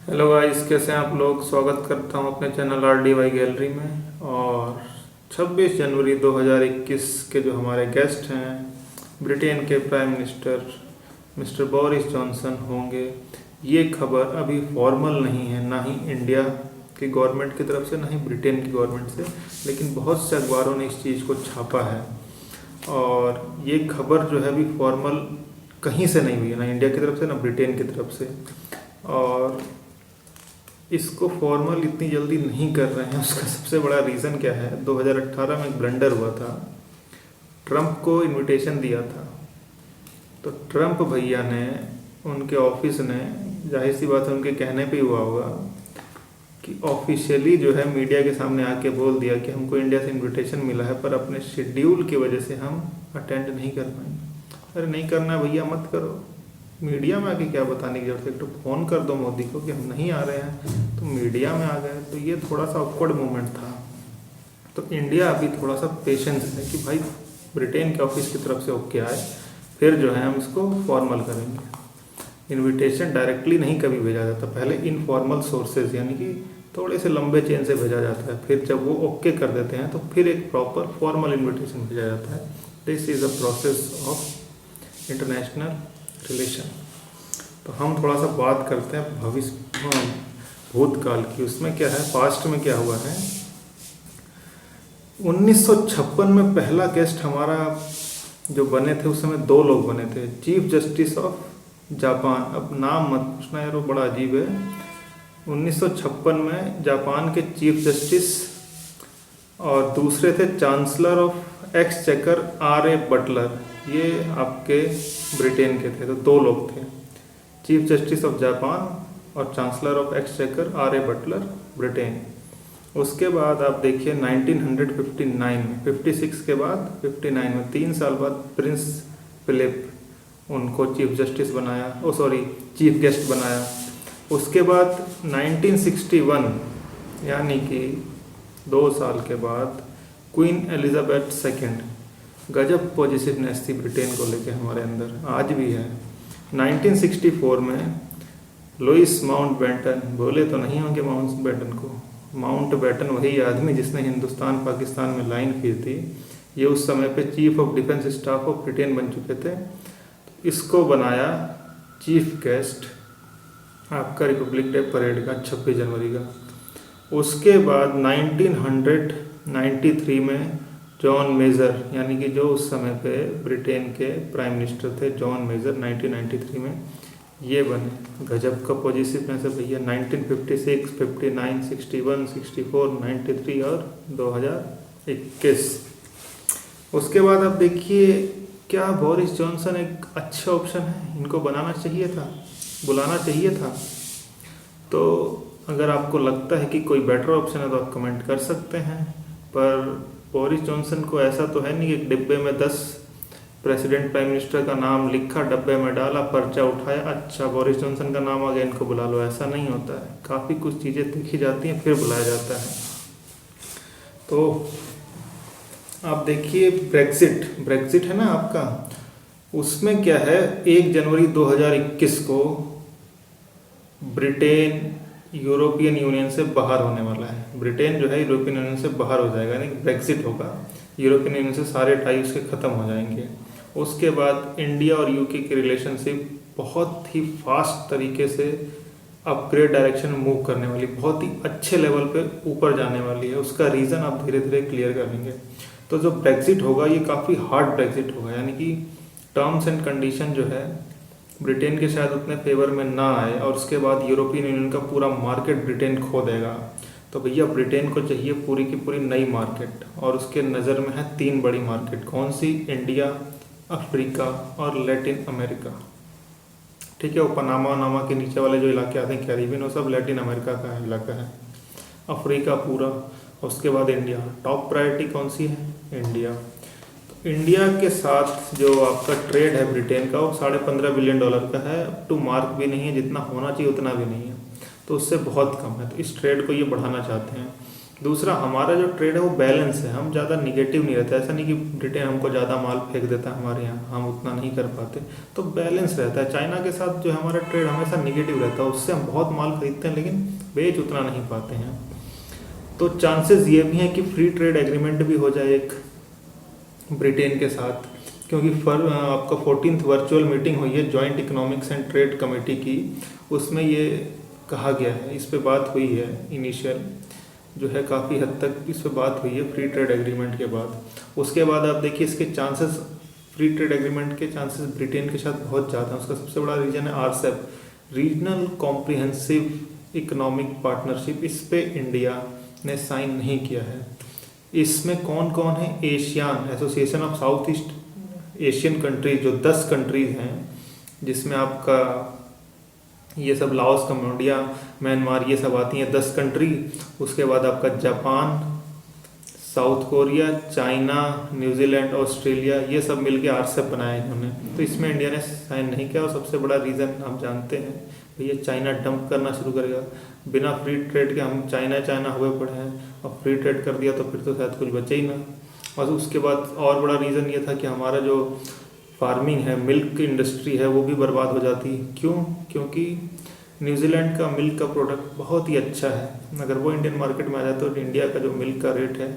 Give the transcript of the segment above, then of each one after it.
Hello guys, कैसे हैं आप लोग। स्वागत करता हूं अपने चैनल RDY गैलरी में। और 26 जनवरी 2021 के जो हमारे गेस्ट हैं, ब्रिटेन के prime minister mister Boris Johnson होंगे। ये खबर अभी फॉर्मल नहीं है, ना ही इंडिया की गवर्नमेंट की तरफ से, ना ही ब्रिटेन की गवर्नमेंट से, लेकिन बहुत से अखबारों ने इस चीज़ को छापा है। और ये खबर जो है अभी फॉर्मल कहीं से नहीं हुई है, ना इंडिया की तरफ से ना ब्रिटेन की तरफ से। और इसको फॉर्मल इतनी जल्दी नहीं कर रहे हैं, उसका सबसे बड़ा रीज़न क्या है। 2018 में एक ब्लंडर हुआ था, ट्रंप को इनविटेशन दिया था, तो ट्रंप भैया ने, उनके ऑफिस ने, जाहिर सी बात है उनके कहने पे हुआ होगा कि ऑफिशियली जो है मीडिया के सामने आके बोल दिया कि हमको इंडिया से इनविटेशन मिला है, पर अपने शेड्यूल की वजह से हम अटेंड नहीं कर पाएंगे। अरे नहीं करना भैया, मत करो। मीडिया में आके क्या बताने की जरूरत है। तो फ़ोन कर दो मोदी को कि हम नहीं आ रहे हैं, तो मीडिया में आ गए। तो ये थोड़ा सा ऑकवर्ड मोमेंट था। तो इंडिया अभी थोड़ा सा पेशेंस है कि भाई ब्रिटेन के ऑफिस की तरफ से ओके आए, फिर जो है हम इसको फॉर्मल करेंगे। इनविटेशन डायरेक्टली नहीं कभी भेजा जाता, पहले इनफॉर्मल सोर्सेज यानी कि थोड़े से लंबे चेन से भेजा जाता है, फिर जब वो ओके कर देते हैं तो फिर एक प्रॉपर फॉर्मल इन्विटेशन भेजा जाता है। This is a process of international relation. तो हम थोड़ा सा बात करते हैं भूतकाल की। उसमें क्या है, पास्ट में क्या हुआ है। 1956 में पहला गेस्ट हमारा जो बने थे, उस समय 2 लोग बने थे, चीफ जस्टिस ऑफ जापान। अब नाम मत पूछना यार, वो बड़ा अजीब है। 1956 में जापान के चीफ जस्टिस, और दूसरे थे chancellor of exchequer RA Butler. ये आपके ब्रिटेन के थे। तो 2 लोग थे, चीफ जस्टिस ऑफ जापान और chancellor of exchequer RA Butler, Britain. उसके बाद आप देखिए 1959 में, 56 के बाद 59 में, 3 साल बाद प्रिंस फिलिप उनको चीफ जस्टिस बनाया, चीफ गेस्ट बनाया। उसके बाद 1961 यानी कि 2 साल के बाद क्वीन एलिजाबेथ सेकंड। गजब पॉजिटिवनेस थी ब्रिटेन को लेके हमारे अंदर, आज भी है। 1964 में लुइस माउंटबेटन, बोले तो नहीं होंगे माउंटबेटन को, माउंटबेटन वही आदमी जिसने हिंदुस्तान पाकिस्तान में लाइन खींची थी। ये उस समय पे chief of defence staff of Britain बन चुके थे। इसको बनाया चीफ गेस्ट आपका रिपब्लिक डे परेड का, 26 जनवरी का। उसके बाद 1993 में जॉन मेजर, यानी कि जो उस समय पे ब्रिटेन के प्राइम मिनिस्टर थे, जॉन मेजर, 1993 में ये बने। गजब का पॉजिटिवनेस है भैया। 1956, 59, 61, 64, 93 और 2021। उसके बाद आप देखिए, क्या बोरिस जॉनसन एक अच्छा ऑप्शन है? इनको बनाना चाहिए था, बुलाना चाहिए था। तो अगर आपको लगता है कि कोई बेटर ऑप्शन है तो आप कमेंट कर सकते हैं। पर बोरिस जॉनसन को ऐसा तो है नहीं कि एक डिब्बे में 10 प्रेसिडेंट प्राइम मिनिस्टर का नाम लिखा, डब्बे में डाला, पर्चा उठाया, अच्छा बोरिस जॉनसन का नाम आ गया, इनको बुला लो। ऐसा नहीं होता है, काफ़ी कुछ चीज़ें देखी जाती हैं फिर बुलाया जाता है। तो आप देखिए ब्रेक्जिट है ना आपका, उसमें क्या है, 1 जनवरी 2021 को ब्रिटेन यूरोपियन यूनियन से बाहर होने वाला है। ब्रिटेन जो है यूरोपियन यूनियन से बाहर हो जाएगा, यानी ब्रेक्जिट होगा। यूरोपियन यूनियन से सारे टाई उसके ख़त्म हो जाएंगे। उसके बाद इंडिया और यूके की रिलेशनशिप बहुत ही फास्ट तरीके से अपग्रेड डायरेक्शन में मूव करने वाली, बहुत ही अच्छे लेवल पे ऊपर जाने वाली है। उसका रीज़न आप धीरे धीरे क्लियर करेंगे। तो जो ब्रेक्जिट होगा ये काफ़ी हार्ड ब्रेक्जिट होगा, यानी कि टर्म्स एंड कंडीशन जो है ब्रिटेन के शायद उतने फेवर में ना आए, और उसके बाद यूरोपियन यूनियन का पूरा मार्केट ब्रिटेन खो देगा। तो भैया ब्रिटेन को चाहिए पूरी की पूरी नई मार्केट, और उसके नज़र में है 3 बड़ी मार्केट। कौन सी? इंडिया, अफ्रीका और लैटिन अमेरिका। ठीक है, वो पनामा के नीचे वाले जो इलाके आते हैं, कैरिबियन, वो सब लैटिन अमेरिका का इलाका है। अफ्रीका पूरा, उसके बाद इंडिया। टॉप प्रायोरिटी कौन सी है? इंडिया। तो इंडिया के साथ जो आपका ट्रेड है ब्रिटेन का, वो $15.5 बिलियन का है। अप टू मार्क भी नहीं है, जितना होना चाहिए उतना भी नहीं है, तो उससे बहुत कम है। तो इस ट्रेड को ये बढ़ाना चाहते हैं। दूसरा हमारा जो ट्रेड है वो बैलेंस है, हम ज़्यादा निगेटिव नहीं रहता, ऐसा नहीं कि ब्रिटेन हमको ज़्यादा माल फेंक देता है हमारे यहाँ, हम उतना नहीं कर पाते, तो बैलेंस रहता है। चाइना के साथ जो हमारा ट्रेड हमेशा निगेटिव रहता है, उससे हम बहुत माल खरीदते हैं लेकिन बेच उतना नहीं पाते हैं। तो चांसेस ये भी हैं कि फ्री ट्रेड एग्रीमेंट भी हो जाए एक ब्रिटेन के साथ, क्योंकि आपका 14th वर्चुअल मीटिंग हुई है joint economics and trade committee की, उसमें ये कहा गया है, इस पे बात हुई है, इनिशियल जो है काफ़ी हद तक इस पे बात हुई है फ्री ट्रेड एग्रीमेंट के बाद। उसके बाद आप देखिए इसके चांसेस, फ्री ट्रेड एग्रीमेंट के चांसेस ब्रिटेन के साथ बहुत ज़्यादा हैं। उसका सबसे बड़ा रीजन है RCEP, regional comprehensive economic partnership, इस पे इंडिया ने साइन नहीं किया है। इसमें कौन कौन है? ASEAN association of south east Asian countries, जो 10 कंट्रीज हैं, जिसमें आपका ये सब लाओस, कंबोडिया, म्यांमार, ये सब आती हैं 10 कंट्री। उसके बाद आपका Japan, south Korea, China, New Zealand, Australia, ये सब मिलके आरसेप बनाया इन्होंने। तो इसमें इंडिया ने साइन नहीं किया, और सबसे बड़ा रीज़न आप जानते हैं भैया, चाइना डंप करना शुरू करेगा। बिना फ्री ट्रेड के हम चाइना हुए पड़े हैं, और फ्री ट्रेड कर दिया तो फिर तो शायद कुछ बचे ही ना। और उसके बाद और बड़ा रीज़न ये था कि हमारा जो फार्मिंग है, मिल्क इंडस्ट्री है, वो भी बर्बाद हो जाती। क्यों? क्योंकि न्यूजीलैंड का मिल्क का प्रोडक्ट बहुत ही अच्छा है, अगर वो इंडियन मार्केट में आ जाए तो इंडिया का जो मिल्क का रेट है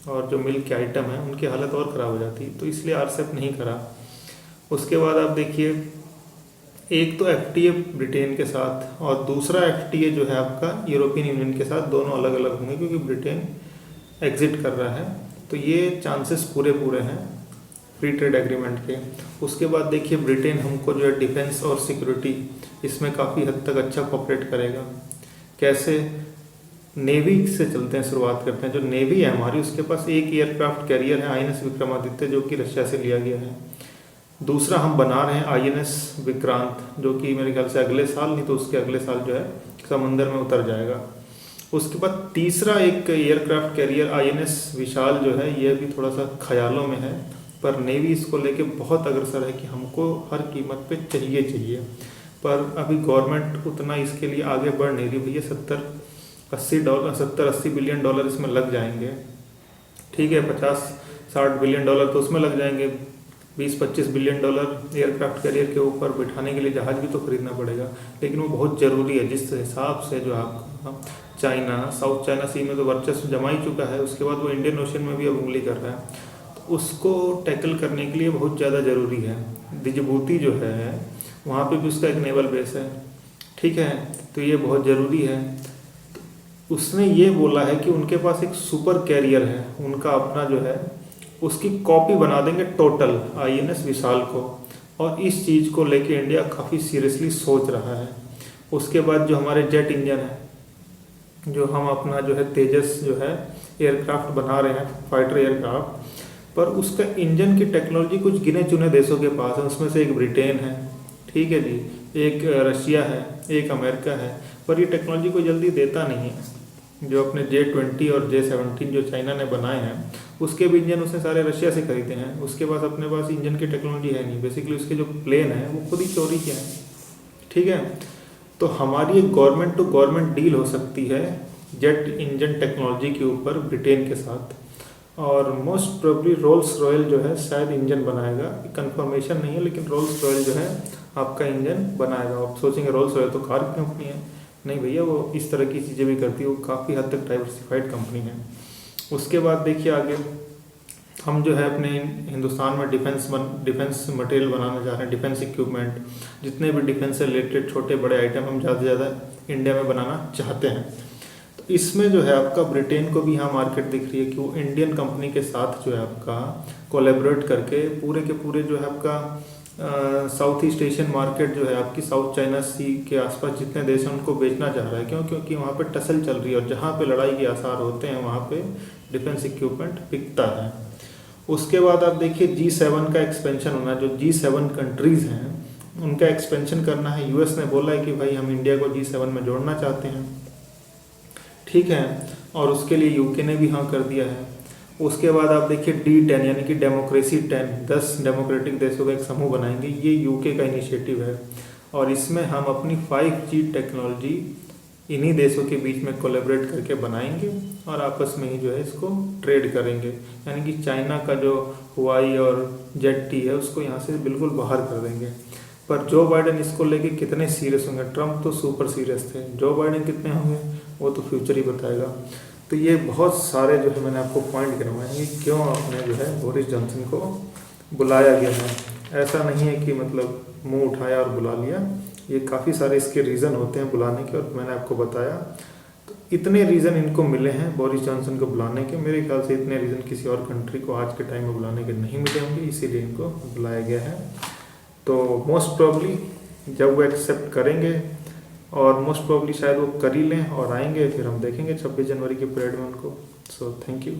और जो मिल्क के आइटम है उनकी हालत और ख़राब हो जाती, तो इसलिए आरसेप नहीं करा। उसके बाद आप देखिए, एक तो एफटीए ब्रिटेन के साथ, और दूसरा एफटीए जो है आपका यूरोपियन यूनियन के साथ, दोनों अलग अलग होंगे क्योंकि ब्रिटेन एग्जिट कर रहा है। तो ये चांसेस पूरे हैं फ्री ट्रेड एग्रीमेंट के। उसके बाद देखिए, ब्रिटेन हमको जो है डिफेंस और सिक्योरिटी, इसमें काफ़ी हद तक अच्छा कोऑपरेट करेगा। कैसे? नेवी से चलते हैं, शुरुआत करते हैं। जो नेवी है हमारी, उसके पास एक एयरक्राफ्ट कैरियर है आईएनएस विक्रमादित्य, जो कि रशिया से लिया गया है। दूसरा हम बना रहे हैं आईएनएस विक्रांत, जो कि मेरे ख्याल से अगले साल, नहीं तो उसके अगले साल जो है समंदर में उतर जाएगा। उसके बाद तीसरा एक एयरक्राफ्ट कैरियर आईएनएस विशाल जो है, यह भी थोड़ा सा ख्यालों में है, पर नेवी इसको लेके बहुत अग्रसर है कि हमको हर कीमत पे चाहिए। पर अभी गवर्नमेंट उतना इसके लिए आगे बढ़ नहीं रही भैया। 70-80 बिलियन डॉलर इसमें लग जाएंगे, ठीक है, 50-60 बिलियन डॉलर तो उसमें लग जाएंगे, 20-25 बिलियन डॉलर एयरक्राफ्ट कैरियर के ऊपर बिठाने के लिए जहाज भी तो खरीदना पड़ेगा, लेकिन वो बहुत ज़रूरी है। जिस हिसाब से जो आपका चाइना साउथ चाइना सी में तो वर्चस्व जमा ही चुका है, उसके बाद वो इंडियन ओशन में भी अब उंगली कर रहा है, तो उसको टैकल करने के लिए बहुत ज़्यादा ज़रूरी है। जिबूती जो है वहाँ पे भी उसका एक नेवल बेस है, ठीक है, तो ये बहुत ज़रूरी है। तो उसने ये बोला है कि उनके पास एक सुपर कैरियर है, उनका अपना जो है, उसकी कॉपी बना देंगे टोटल आईएनएस विशाल को, और इस चीज़ को लेके इंडिया काफ़ी सीरियसली सोच रहा है। उसके बाद जो हमारे जेट इंजन है, जो हम अपना जो है तेजस जो है एयरक्राफ्ट बना रहे हैं, फाइटर एयरक्राफ्ट, पर उसका इंजन की टेक्नोलॉजी कुछ गिने चुने देशों के पास है, उसमें से एक ब्रिटेन है, ठीक है जी, एक रशिया है, एक अमेरिका है, पर ये टेक्नोलॉजी को जल्दी देता नहीं है। जो अपने J-20 और J-17 जो चाइना ने बनाए हैं, उसके भी इंजन उसने सारे रशिया से खरीदे हैं, उसके पास अपने पास इंजन की टेक्नोलॉजी है नहीं, बेसिकली उसके जो प्लेन है वो खुद ही चोरी के हैं, ठीक है। तो हमारी एक गवर्नमेंट टू गवर्नमेंट डील हो सकती है जेट इंजन टेक्नोलॉजी के ऊपर ब्रिटेन के साथ, और मोस्ट प्रोबेबली रोल्स रॉयल जो है शायद इंजन बनाएगा, कंफर्मेशन नहीं है, लेकिन रोल्स रॉयल जो है आपका इंजन बनाएगा। आप सोचेंगे रोल्स रॉयल तो कार की कंपनी है, नहीं भैया, वो इस तरह की चीज़ें भी करती है, वो काफ़ी हद तक डाइवर्सिफाइड कंपनी है। उसके बाद देखिए आगे, हम जो है अपने हिंदुस्तान में डिफेंस मटेरियल बनाने जा रहे हैं, डिफेंस इक्विपमेंट, जितने भी डिफेंस से रिलेटेड छोटे बड़े आइटम हम ज़्यादा से ज़्यादा इंडिया में बनाना चाहते हैं। तो इसमें जो है आपका ब्रिटेन को भी यहाँ मार्केट दिख रही है कि वो इंडियन कंपनी के साथ जो है आपका कोलैबोरेट करके पूरे के पूरे जो है आपका साउथ ईस्ट एशियन मार्केट जो है आपकी साउथ चाइना सी के आसपास जितने देश हैं उनको बेचना चाह रहा है। क्यों? क्योंकि वहाँ पे टसल चल रही है, और जहाँ पे लड़ाई के आसार होते हैं वहाँ पे डिफेंस इक्विपमेंट बिकता है। उसके बाद आप देखिए G7 का एक्सपेंशन होना, जो G7 कंट्रीज़ हैं उनका एक्सपेंशन करना है। यूएस ने बोला है कि भाई हम इंडिया को G7 में जोड़ना चाहते हैं, ठीक है, और उसके लिए यूके ने भी हाँ कर दिया है। उसके बाद आप देखिए D10 यानी कि डेमोक्रेसी 10 डेमोक्रेटिक देशों का एक समूह बनाएंगे, ये यूके का इनिशिएटिव है, और इसमें हम अपनी 5G टेक्नोलॉजी इन्हीं देशों के बीच में कोलैबोरेट करके बनाएंगे और आपस में ही जो है इसको ट्रेड करेंगे। यानी कि चाइना का जो हुआई और ZTE है उसको यहाँ से बिल्कुल बाहर कर देंगे। पर जो बाइडेन इसको लेके कितने सीरियस होंगे, ट्रम्प तो सुपर सीरियस थे, जो बाइडेन कितने होंगे वो तो फ्यूचर ही बताएगा। तो ये बहुत सारे जो है मैंने आपको पॉइंट गिनवाए हैं कि क्यों आपने जो है बोरिस जॉनसन को बुलाया गया है। ऐसा नहीं है कि मतलब मुंह उठाया और बुला लिया, ये काफ़ी सारे इसके रीज़न होते हैं बुलाने के, और मैंने आपको बताया। तो इतने रीज़न इनको मिले हैं बोरिस जॉनसन को बुलाने के, मेरे ख्याल से इतने रीज़न किसी और कंट्री को आज के टाइम में बुलाने के नहीं मिले होंगे, इसीलिए इनको बुलाया गया है। तो मोस्ट प्रोबली जब वो एक्सेप्ट करेंगे, और मोस्ट प्रोबली शायद वो कर ही लें और आएंगे, फिर हम देखेंगे 26 जनवरी के परेड में उनको। So thank you.